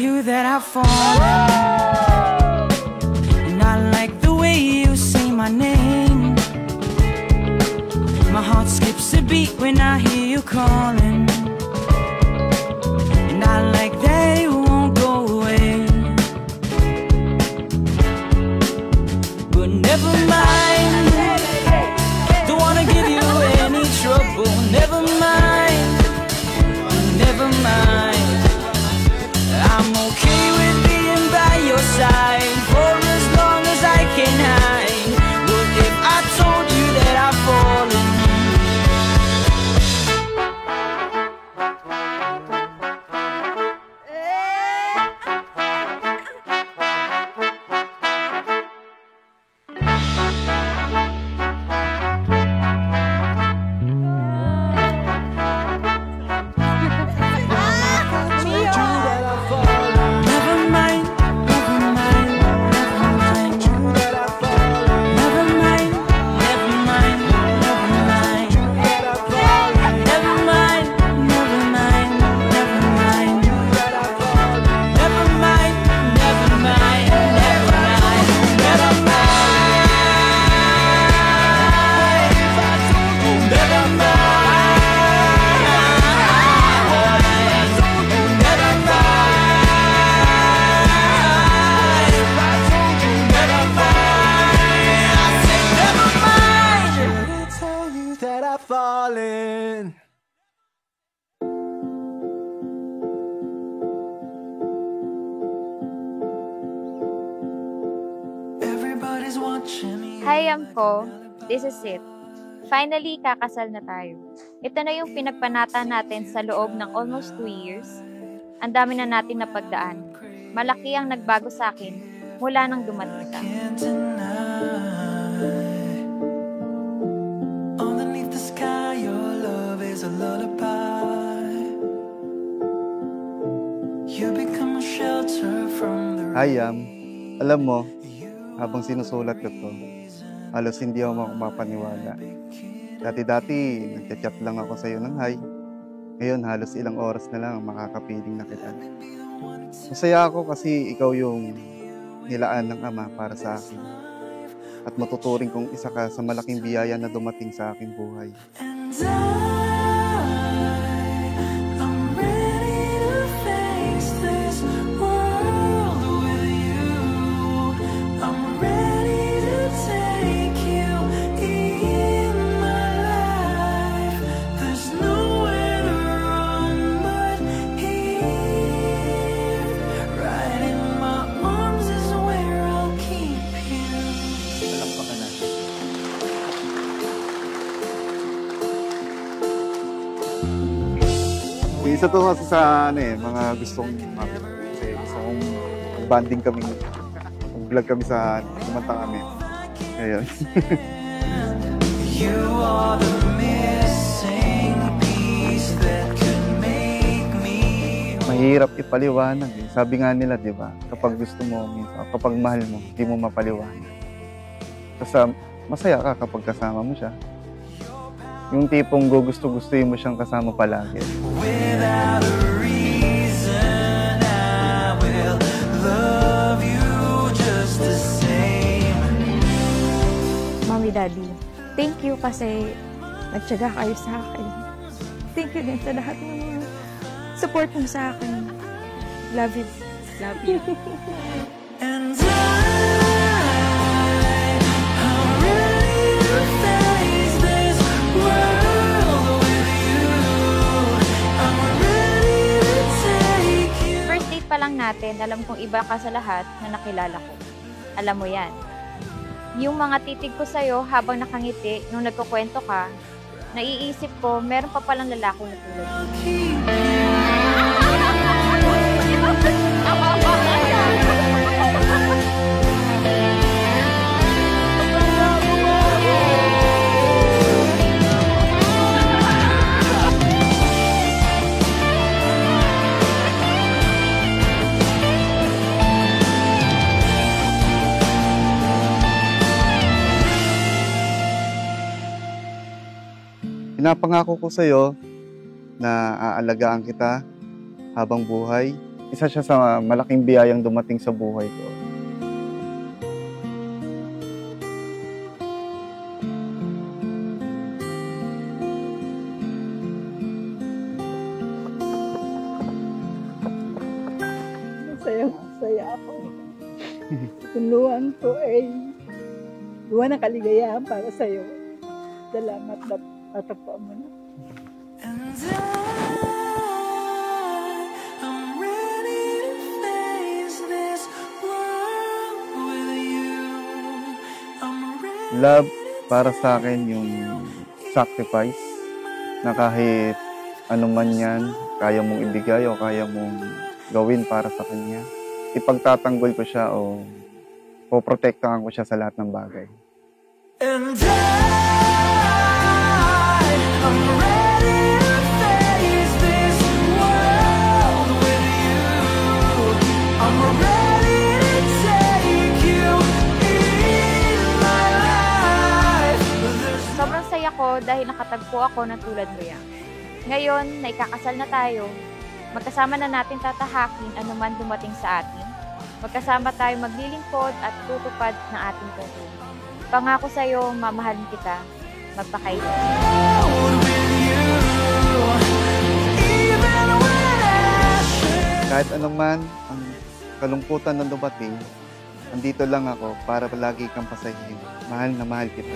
you that I've fallen, and I like the way you say my name. My heart skips a beat when I hear you calling, and I like that it won't go away. But never mind, don't wanna give you any trouble. Never mind, never mind, I'm okay with being by your side for as long as I can hide. What if I told you that I've fallen? Hi, Amko. This is it. Finally, kakasal na tayo. Ito na yung pinagpanata natin sa loob ng almost 2 years. Ang dami na natin napagdaan. Malaki ang nagbago sa akin mula nang dumating ka. Hi, alam mo, habang sinusulat ko to, halos hindi ako mapaniwala. Dati-dati, nagchat-chat lang ako sa'yo ng hi. Ngayon, halos ilang oras na lang makakapiling na kita. Masaya ako kasi ikaw yung nilaan ng Ama para sa akin. At matuturing kong isa ka sa malaking biyaya na dumating sa aking buhay. Isa to kasi sa mga gustong kasi gusto kong banding kami, vlog kami sa kumanta kami. Ngayon. You are the missing piece that could make me. Mahirap ipaliwanag eh. Sabi nga nila, di ba? Kapag gusto mo, kapag mahal mo, hindi mo mapaliwanag. Kasi masaya ka kapag kasama mo siya. Yung tipong gusto-gustuhin mo siyang kasama palagi. Without a reason, I will love you just the same. Mommy, Daddy, thank you kasi nagtiyaga kayo sa akin. Thank you din sa lahat ng mga support mo sa akin. Love you. Love you. And lang natin, alam kong iba ka sa lahat na nakilala ko. Alam mo yan. Yung mga titig ko sa'yo habang nakangiti nung nagkukwento ka, naiisip ko, meron pa palang lalaki na tulad mo. Pinapangako ko sa'yo na aalagaan kita habang buhay isa siya sa malaking biyayang dumating sa buhay ko. Masaya ako. Tunluan ko ay duwa ng kaligayahan para sa'yo. Salamat na natagpuan mo na. I'm ready to face this world with you. I'm ready. Love para sa akin yung sacrifice na kahit ano man yan, kaya mong ibigay o kaya mong gawin para sa kanya. Ipagtatanggol ko siya o poprotektahan ko siya sa lahat ng bagay. And I'm ready to face this world with you. I'm ready to take you in my life. Sobrang saya ko dahil nakatagpo ako ng tulad mo yan. Ngayon, na ikakasal na tayo, magkasama na natin tatahakin anuman dumating sa atin. Magkasama tayo maglilingkod at tutupad ng ating tungkulin. Pangako sa'yo, mamahalin kita, magpakailan. Kahit anuman ang kalungkutan na dumating, andito lang ako para palagi kang pasahin. Mahal na mahal kita.